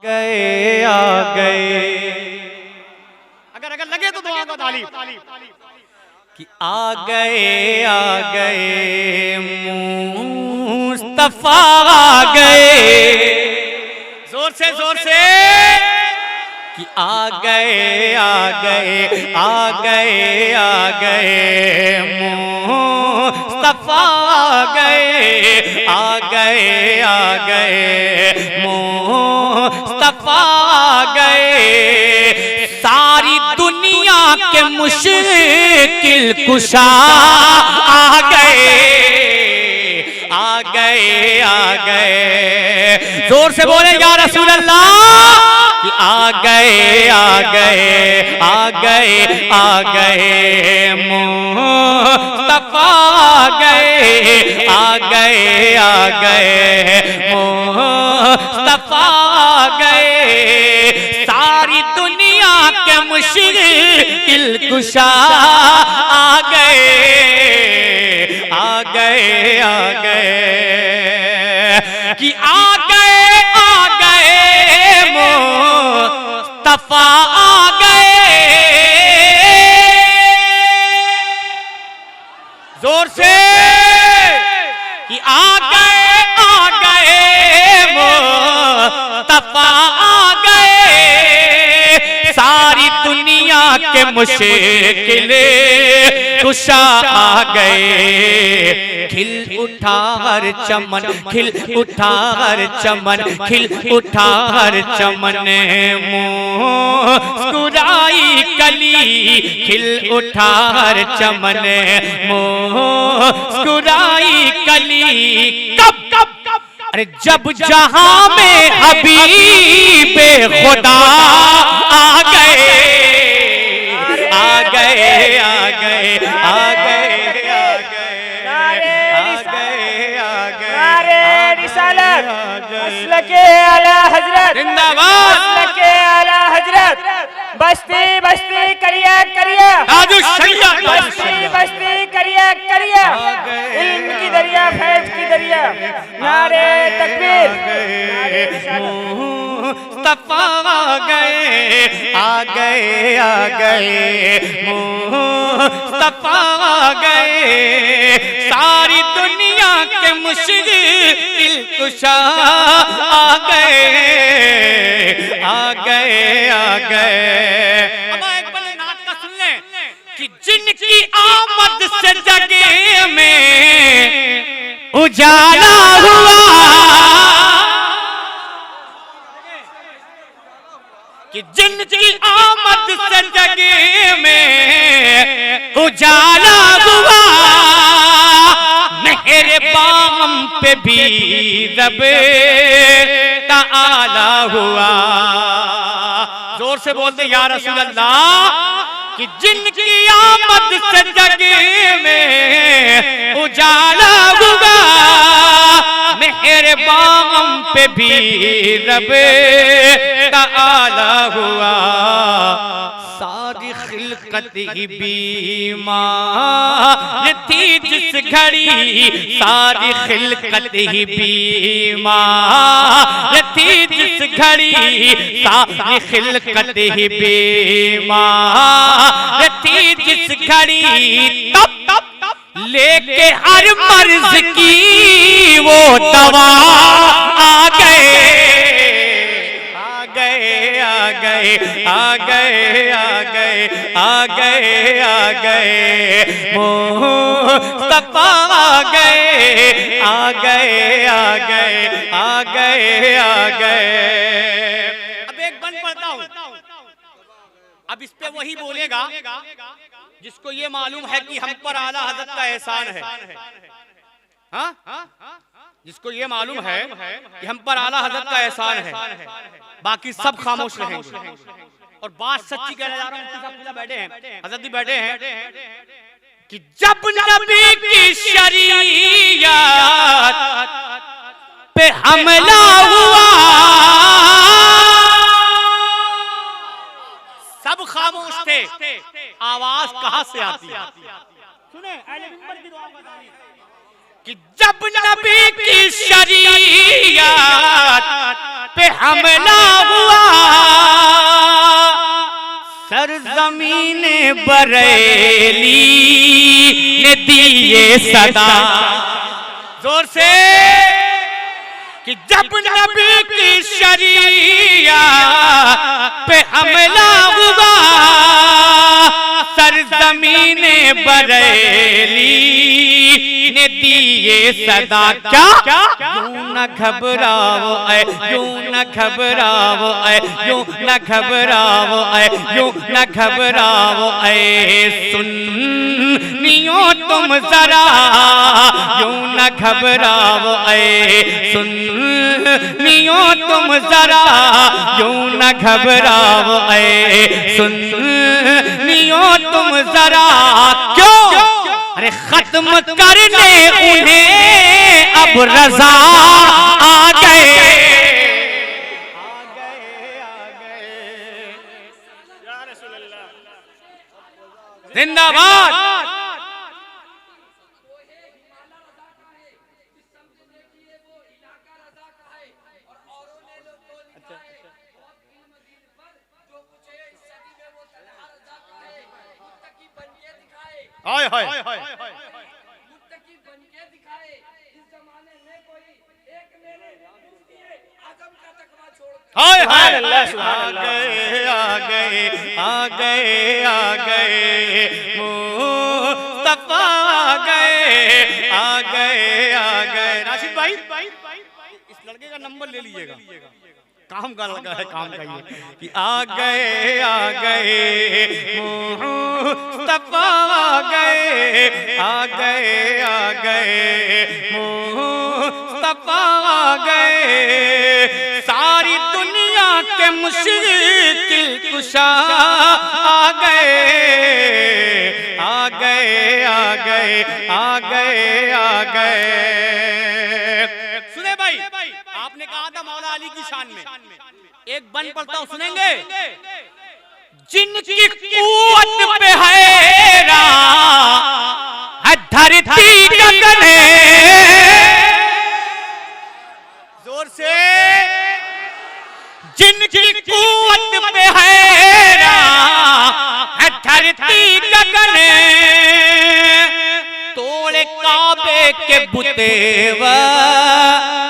गए आ गए। अगर लगे तो दुआ का तालीम कि आ गए मुस्तफा आ गए। जोर से कि आ गए मुस्तफा आ गए मुस्तफा आ गए। सारी दुनिया के मुश्किल कुशा आ गए। जोर से बोले या रसूल अल्लाह कि आ गए मुस्तफा आ गए मुस्तफा आ गए। सारी दुनिया के मुश्किल कुशा आ गए कि आ गए मुस्तफा आ गए। जोर से कि आ गए मुस्तफा आ गए। सारी दुनिया के मुश्किल कुशा आ गए। खिल उठा हर चमन खिल उठा हर चमन खिल उठा हर चमन मुस्कुराई कली खिल उठा हर चमन मुस्कुराई कली। कब अरे जब जहां में हबीबे खुदा आ गए मसलके आला हजरत जिंदाबाद। मसलके आला हजरत बस्ती बस्ती करिया बस्ती करिया इल्म की दरिया फैज की दरिया। नारे तकबीर। मुस्तफा आ गए मुस्तफा आ गए। सारी दुनिया के मुश्किल कुशा आ गए। अब एक बड़े नात का सुन लें कि जिनकी आमद से जगे में उजाला हुआ कि जिनकी आमद से जगे में उजाला हुआ। मेरे बाम पे भी रब ताला हुआ। जोर से बोलते या रसूल अल्लाह कि जिनकी आमद से जगे में उजाला हुआ। मेरे बाम पे भी रब ताला हुआ। सारी खिलकत ही बीमार थी जिस घड़ी सारी खिलकत ही बीमार थी जिस घड़ी सारी खिलकत ही बीमार थी जिस घड़ी। तब लेके हर मर्ज की वो दवा आ गए मुस्तफा आ गए। अब एक बंद पढ़ता हूं। अब इस पे वही बोलेगा जिसको ये मालूम है कि हम पर आला हज़रत का एहसान है। हाँ? जिसको ये मालूम है कि हम पर आला हज़रत का एहसान है, बाकी सब खामोश रहेंगे। और बात सच्ची कहने जा रहा हूँ, मुफ्ती साहब बैठे हैं, हज़रत भी बैठे हैं कि जब नबी की शरीयत पे हमला हुआ सब खामोश थे। आवाज कहां से आती है? सुने अहले मिंबर की दुआ बताइए कि जब नबी की शरीयत पे हमला हुआ सरजमीन बरेली ने दिए सदा, जोर से, कि जब नबी की शरीया पे हमला हुआ, सरजमीन बरेली ने दिए सदा। क्या यूं न घबराओ ऐ, यूं न घबराओ ऐ, यूं न घबराओ ऐ, यूं न घबराओ ऐ सुन्नियों तुम जरा, यूं न घबराओ ऐ सुन्नियों तुम जरा, यूं न घबराओ ऐ सुन्नियों तुम जरा। क्यों? अरे खत्म करने उन्हें अब रजा आ गए। जिंदाबाद। हाय हाय मुत्तकी बनके दिखाए इस जमाने में कोई एक मेरे मुफ्ती आजम का तकवा छोड़। हाय हाय आ गए आ गए आ गए आ गए मुस्तफा आ गए आ गए आ गए। राशिद भाई इस लड़के का नंबर ले लीजिएगा, काम का लगा है, काम का ये कि आ गए मुस्तफा आ गए आ गए आ गए मुस्तफा आ गए। सारी दुनिया के मुश्किल कुशा आ गए आ गए आ गए आ गए आ गए। सुने भाई, आपने कहा था मौला अली की शान में, एक बन पढ़ता हूं, सुनेंगे? जिनकी कुव्वत पे हैरा है धरती गगन, जोर से, जिनकी कुव्वत पे हैरा है धरती गगन, तोड़े काबे के बुतेवा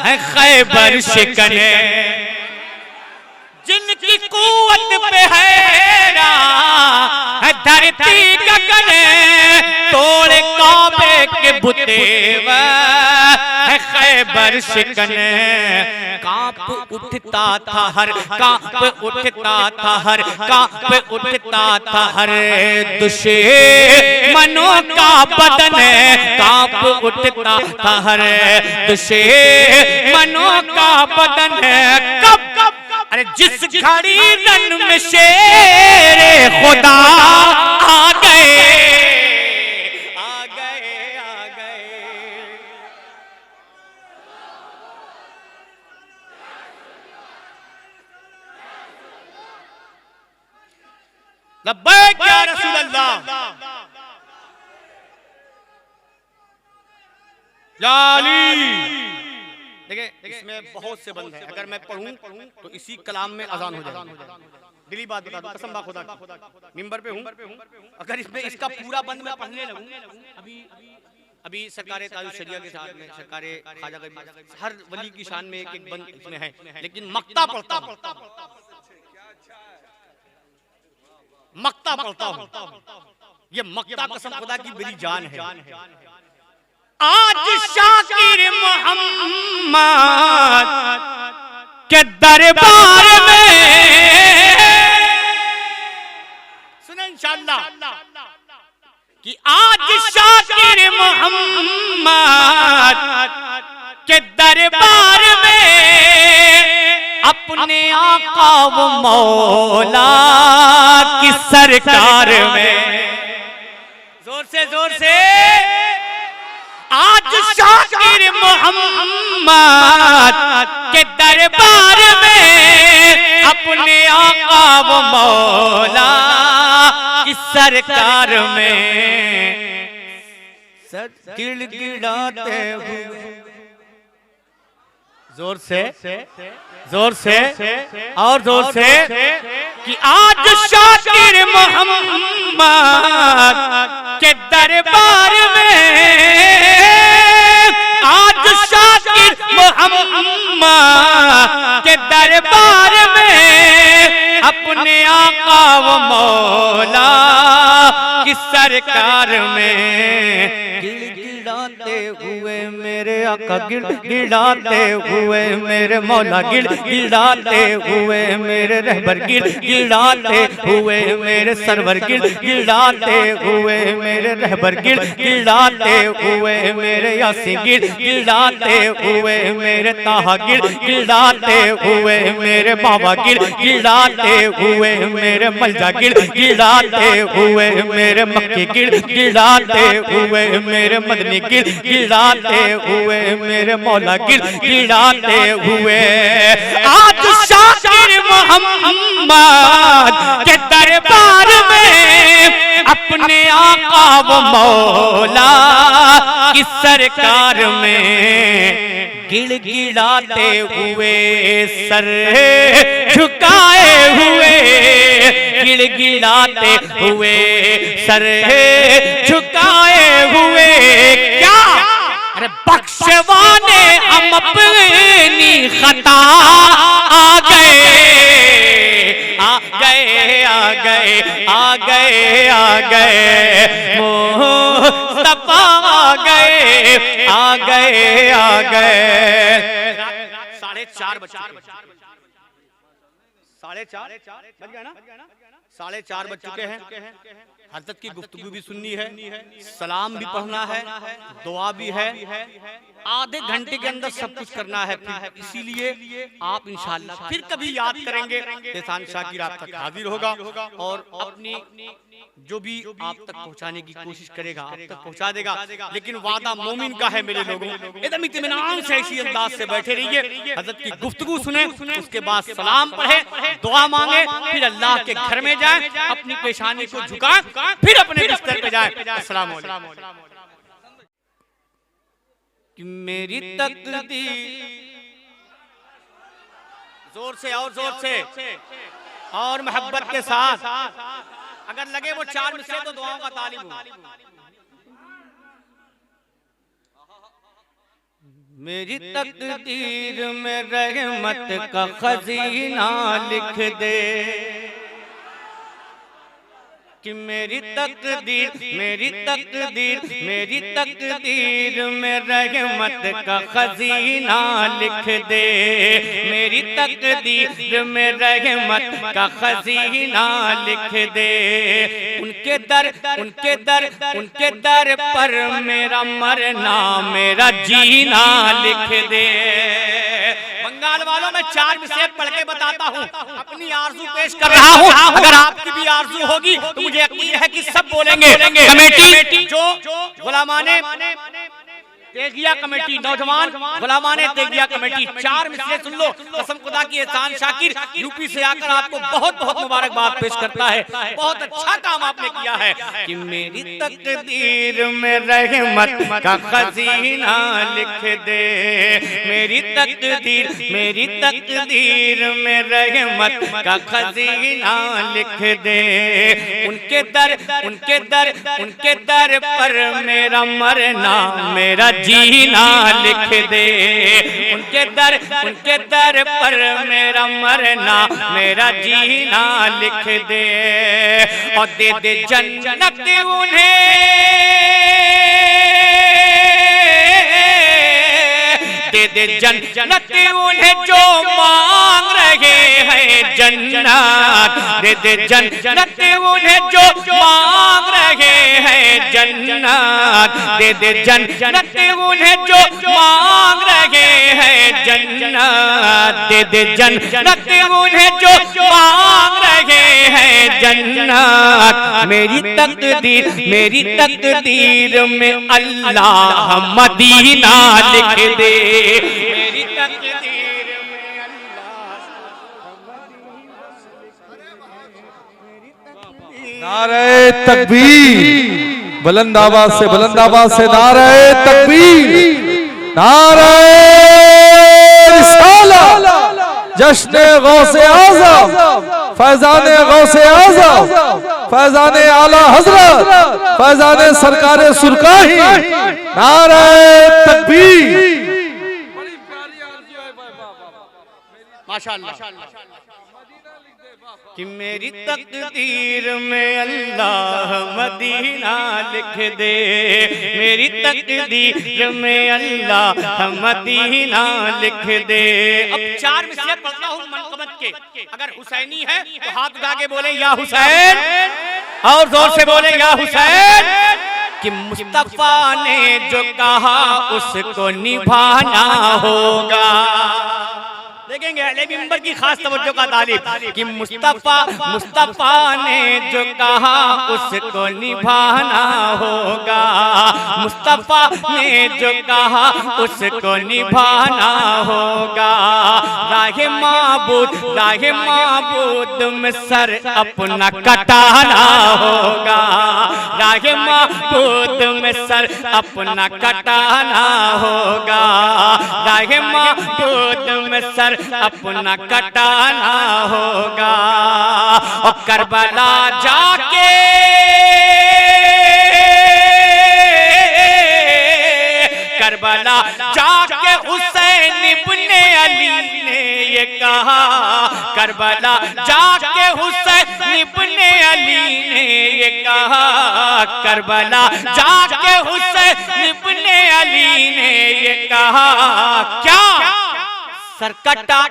है खैबर शिकन। जिनकी कुव्वत पे हैरा है धरती गगन, तोड़े काबे के बुतेवा है खैबर शिकन। कांप उठता था हर, कांप उठता था हर, कांप उठता था हर दुश्मनों का बदन, कांप उठता था हर दुश्मनों का बदन। कब कब? अरे जिस घड़ी रन में शेरे खुदा आ गए आ गए आ गए। लब्बैक या रसूल अल्लाह। देखिए इसमें बहुत से बंद हैं, अगर मैं पढ़ूं तो इसी कलाम में अजान हो जाएगा। दिली बात बता दूं, कसम बा खुदा की, मिंबर पे हूं, अगर इसमें इसका पूरा बंद मैं पढ़ने लगूं। अभी सरकारे ताजुल शरिया के साथ में सरकारे ख्वाजा गरीब हर वली की शान में एक एक बंद इसमें है, लेकिन मक्ता पढ़ता हूं, ये मक्ता कसम खुदा की मेरी जान है। आज शाकिर मोहम्मद के दरबार में, सुने इंशाअल्लाह, कि आज शाकिर मोहम्मद के दरबार में अपने आका व मौला की सरकार में, जोर से आज शाकिर मोहम्मद के दरबार में अपने आका व मौला की सरकार में गिड़गिड़ाते हुए, जोर से और जोर से कि आज शाकिर मोहम्मद के दरबार में, आज शाकिर मोहम्मद के दरबार में अपने आका व मौला की सरकार में गिड़गिड़ाते हुए मेरे आका, गिड़गिड़ाते हुए मेरे मौला, गिड़गिड़ाते हुए मेरे रहबर, गिड़गिड़ाते हुए मेरे सरवर, गिड़गिड़ाते हुए मेरे रहबर, गिड़गिड़ाते हुए मेरे यासीन, गिड़गिड़ाते हुए मेरे ताहा, गिड़गिड़ाते हुए मेरे बाबा, गिड़गिड़ाते हुए मेरे मलजा, गिड़गिड़ाते हुए मेरे मक्की, गिड़गिड़ाते हुए मेरे मदनी, गिड़गिड़ाते हुए मेरे मौला, गिड़गिड़ाते हुए आज शाकिर मोहम्मद के दरबार में अपने आका व मौला की सरकार में गिड़गिड़ाते हुए सर झुकाए हुए, गिड़गिड़ाते हुए सर झुकाए हुए, क्या अरे बख्शवाने हम अपनी खता आ गए, आ गए, आ गए, आ गए, आ गए, मुस्तफा आ गए, आ गए, आ गए। 4:30 बज चुके, 4:30 बज गया ना, 4:30 बज चुके हैं। हज़रत की गुफ्तगू भी सुननी है, सलाम भी पढ़ना है, दुआ भी है, आधे घंटे के अंदर सब कुछ करना है। इसीलिए आप इंशाअल्लाह फिर कभी याद करेंगे, एहसान शाकिर आप तक हाजिर होगा और अपनी जो भी आप तक पहुंचाने की कोशिश करेगा आप तक पहुंचा देगा। लेकिन वादा मोमिन का है मेरे लोगों, एकदम इत्मीनान से इसी अंदाज से बैठे रहिए, हज़रत की गुफ्तगू सुने, उसके बाद सलाम पढ़े, दुआ मांगे, फिर अल्लाह के घर में जाए, अपनी पेशानी को झुकाए, फिर अपने बिस्तर पे जाए। अस्सलाम वालेकुम। कि मेरी तकदीर, जोर से और जोर से और मोहब्बत के साथ, अगर लगे वो 4 मिसरे तो दुआओं का तालिब हो। मेरी तकदीर में रहमत का खजीना लिख दे, कि मेरी तकदीर, मेरी तकदीर, मेरी तकदीर में रहमत का खजीना लिख दे, मेरी तकदीर में रहमत का खजीना लिख दे। उनके दर, उनके दर, उनके दर पर मेरा मरना, मेरा जीना लिख दे। बंगाल वालों में 4 मिसरे पढ़ के बताता हूँ, अपनी आरज़ू पेश कर रहा हूँ, अगर आपकी भी आरज़ू होगी तो मुझे यकीन है कि सब बोलेंगे। कमेटी जो गुलामाने तेगिया कमेटी, नौजवान गुलामाने तेगिया कमेटी, 4 मिसरे सुन लो। कसम खुदा की एहसान शाकिर यूपी से आकर आपको बहुत बहुत मुबारकबाद पेश करता है, बहुत अच्छा काम आपने किया है। कि मेरी तकदीर में रहमत का खजीना लिख दे, मेरी तकदीर, मेरी तकदीर में रहमत का खजीना लिख दे। उनके दर, उनके दर, उनके दर पर मेरा मरना, मेरा जीना लिख दे। उनके दर, उनके दर पर मेरा मरना, मेरा जीना लिख दे। और दे दे जन्नत उन्हें, दे दे जन्नत उन्हें जो मांग रहे हैं जन्नत, दे दे जन्नत उन्हें जो मांग रहे हैं जन्नत, दे दे जन्नत उन्हें जो मांग रहे हैं जन्नत, दे दे जन्नत उन्हें जो मांग रहे हैं जन्नत। मेरी तकदीर, मेरी तकदीर में अल्लाह मदीना लिख दे, मेरी तकदीर में अल्लाह। नारे तकबीर, बुलंद आवाज से, बुलंद आवाज से नारे तकबीर, नारे रिसालत, जश्न गौसे आज़म फैजान गौसे आज़म फैजान आला हजरत फैजान सरकार सुरकाही नारे तकबीर। माशाअल्लाह कि मेरी तकदीर में अल्लाह मदीना लिख दे, मेरी तकदीर में अल्लाह मदीना लिख दे। अब 4 मिसरे पढ़ता हूँ मनकबत के, अगर हुसैनी है तो हाथ उठा के बोले या हुसैन, और जोर से बोले या हुसैन। कि मुस्तफा ने जो कहा उसको निभाना होगा। देखेंगे अहले मिंबर की खास तवज्जो का तालिब कि मुस्तफा ने जो कहा उसको निभाना होगा, मुस्तफा ने जो कहा उसको निभाना होगा। राहे माबूद में सर अपना कटाना होगा, राहे माबूद में सर अपना कटाना होगा, राहे माबूद में सर अपना कटाना होगा। और करबला जाके हुसैन इब्ने अली ने ये कहा, करबला जाके हुसैन इब्ने अली ने ये कहा, करबला जाके हुसैन इब्ने अली ने ये कहा। क्या सरकटा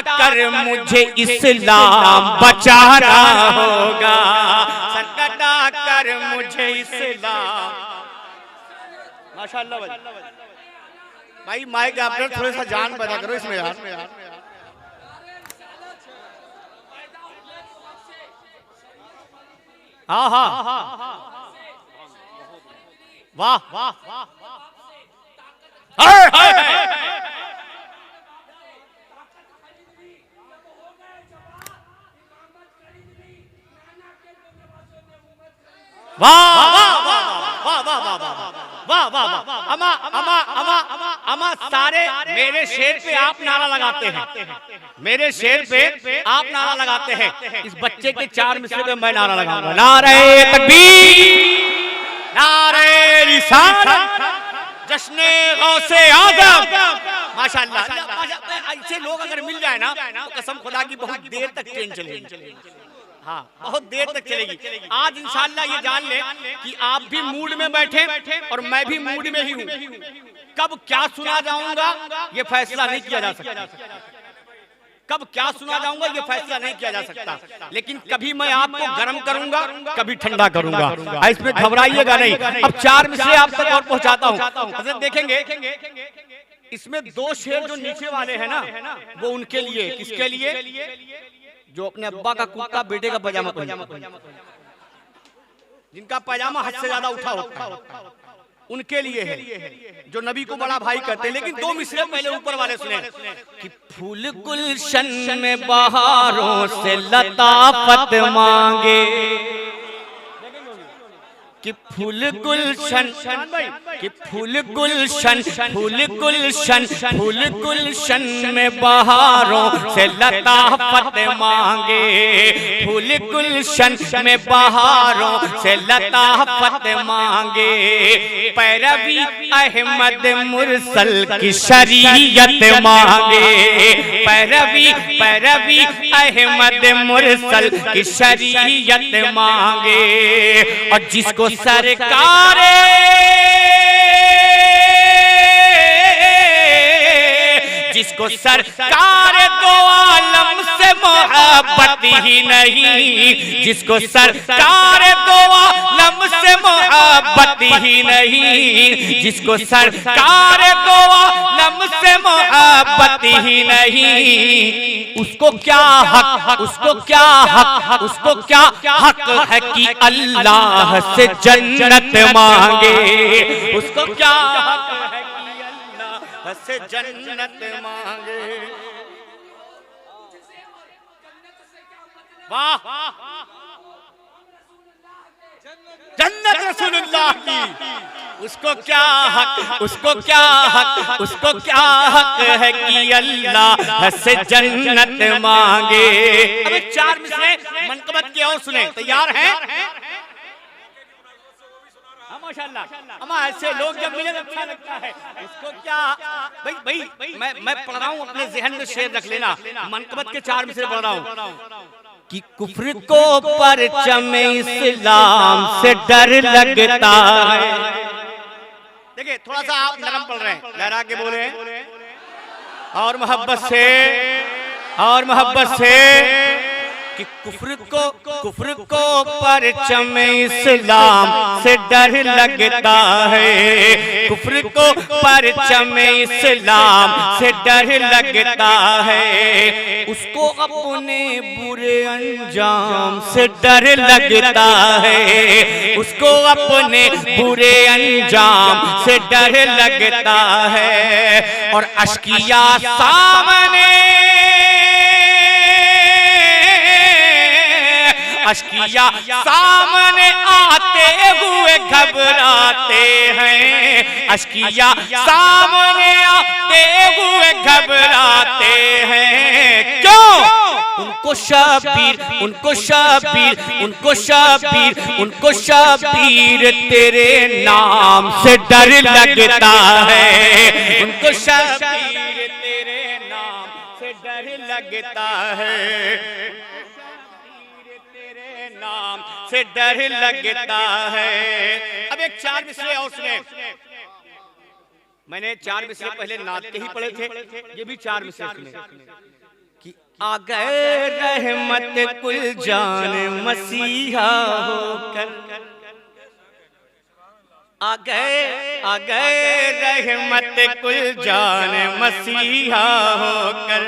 कर मुझे इस्लाम बचाना होगा, सरकटा कर मुझे इस्लाम। माशाअल्लाह भाई माइक आप लोग थोड़ा सा जान पैदा करो इसमें यार। हाँ हाँ वाह वाह वाह अमा सारे मेरे शेर पे आप नारा लगाते हैं, मेरे शेर पे आप नारा लगाते हैं। इस बच्चे के 4 मिसरे पे मैं नारा लगाऊंगा। नारे तकबीर, नारे रिसालत, जश्ने गौसे आज़म। माशाअल्लाह ऐसे लोग अगर मिल जाए ना तो कसम खुदा की बहुत देर तक ट्रेन चलेगी। हाँ बहुत देर तक चलेगी। आज इंशाअल्लाह ये जान ले कि आप भी मूड में बैठे और मैं भी मूड में ही हूँ। कब क्या सुना जाऊंगा ये फैसला नहीं किया जा सकता, कब क्या सुना जाऊंगा ये फैसला नहीं किया जा सकता, लेकिन कभी मैं आपको गर्म करूंगा कभी ठंडा करूंगा, इसमें घबराइएगा नहीं। अब 4 मिसरे आप तक और पहुंचाता हूँ। हज़रत देखेंगे इसमें 2 शेर जो नीचे वाले हैं ना वो उनके लिए, किसके लिए? जो अपने अब्बा का कुर्ता बेटे का पजामा पहना, जिनका पजामा हद से ज्यादा उठा होता है, उनके लिए है, जो नबी को बड़ा भाई कहते हैं। लेकिन 2 मिसरे पहले ऊपर वाले सुने कि फूल गुलशन में बहारों से लताफत मांगे, कि फूल गुलशन, कि फूल गुलशन, फूल गुलशन, फूल गुलशन में बहारों से लताफत मांगे, फूल गुलशन में बहारों से लताफत मांगे। पैरवी अहमद मुरसल की शरीयत मांगे, पैरवी अहमद मुरसल की शरीयत मांगे। और जिसको सरकार जिसको सरकार दो आलम से मोहब्बत ही नहीं, जिसको सरकार दो आलम से मोहब्बत ही नहीं, जिसको सरकार दो आलम से मोहब्बत ही नहीं, उसको क्या हक, उसको क्या हक, उसको क्या हक है कि अल्लाह से जन्नत मांगे, उसको क्या हक है कि अल्लाह से जन्नत मांगे। वाह जन्नत रसूलुल्लाह की उसको क्या हक, उसको क्या हक, उसको क्या हक है कि अल्लाह से जन्नत मांगे। अब एक 4 मिसरे मनकबत की और सुने, तैयार हैं? माशाल्लाह। अमा ऐसे लोग जब मिले तो अच्छा लगता है। इसको क्या भाई मैं पढ़ रहा हूँ, अपने जहन में शेर रख लेना। मनकबत के 4 मिसरे पढ़ रहा हूँ कि कुफ्र को परचम इस्लाम से डर लगता है। देखिए थोड़ा सा आप नरम पढ़ रहे हैं, लहरा के बोले और मोहब्बत से, और मोहब्बत से कि कुफ्र को परचम इस्लाम से डर लगता है। कुफ्र को परचम इस्लाम से डर लगता है। उसको अपने बुरे अंजाम से डर लगता है। उसको अपने बुरे अंजाम से डर लगता है। और अश्किया सामने, अश्किया सामने आते हुए घबराते हैं। अश्किया सामने आते हुए घबराते हैं। क्यों? उनको शबीर, उनको शबीर, उनको शबीर, उनको शबीर तेरे नाम से डर लगता है। उनको शबीर तेरे नाम से डर लगता है। नाम से डर लगता है। अब एक 4 मिसरे और सुने। मैंने 4 मिसरे पहले नात के ही पढ़े थे, ये भी 4 मिसरे सुने कि आ गए रहमत कुल जान मसीहा होकर, आ गए रहमत कुल जान मसीहा होकर,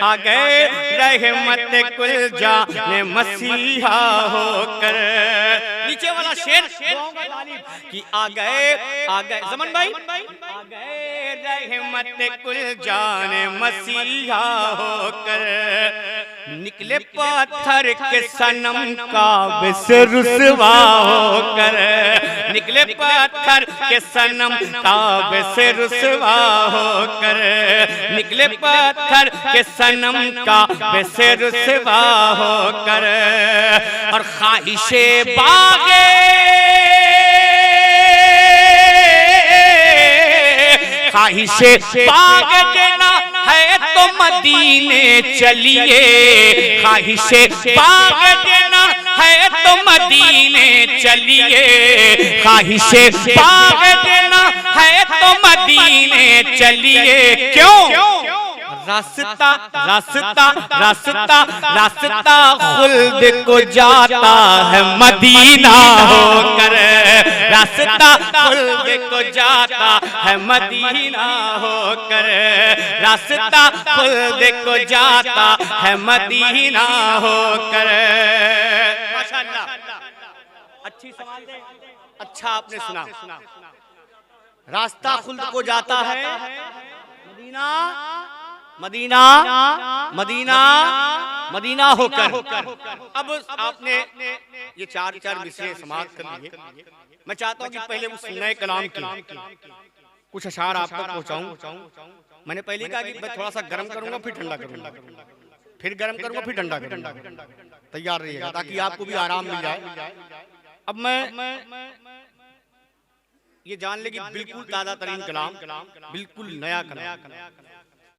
आ गए रहमत कुल जान मसीहा होकर। नीचे वाला शेर कि आ गए ज़मन भाई, आ गए रहमत कुल जान मसीहा होकर। निकले पत्थर के सनम काबे से रुसवा होकर, निकले पत्थर के सनम काबे से रुसवा होकर, निकले पत्थर के सनम काबे से रुसवा होकर। और ख्वाहिशे बागे, ख्वाहिशे बाग देना है तो मदीने चलिए, ख्वाहिशे बाग देना है तो मदीने चलिए, ख्वाहिशे बाग देना है तो मदीने चलिए। क्यों? रास्ता रास्ता रास्ता रास्ता खुल्द को जाता है मदीना होकर, रास्ता खुल्द को जाता है मदीना होकर, रास्ता खुल्द को जाता है मदीना होकर। माशाअल्लाह, अच्छी सवाल दे, अच्छा आपने सुना। रास्ता खुल्द को जाता है मदीना, मदीना मदीना मदीना होकर। अब आपने ये 4 मिसरे समाप्त कर लिए। मैं चाहता हूँ कि पहले उस नए कलाम की कुछ अशार आप तक पहुँचाऊँ। मैंने पहले कहा कि मैं थोड़ा सा गर्म करूंगा, फिर ठंडा करूंगा, फिर गर्म करूंगा, फिर ठंडा करूंगा। तैयार रहिएगा ताकि आपको भी आराम मिल जाए। अब मैं ये जान ले कि बिल्कुल ताज़ा तरीन कलाम, बिल्कुल नया कलाम,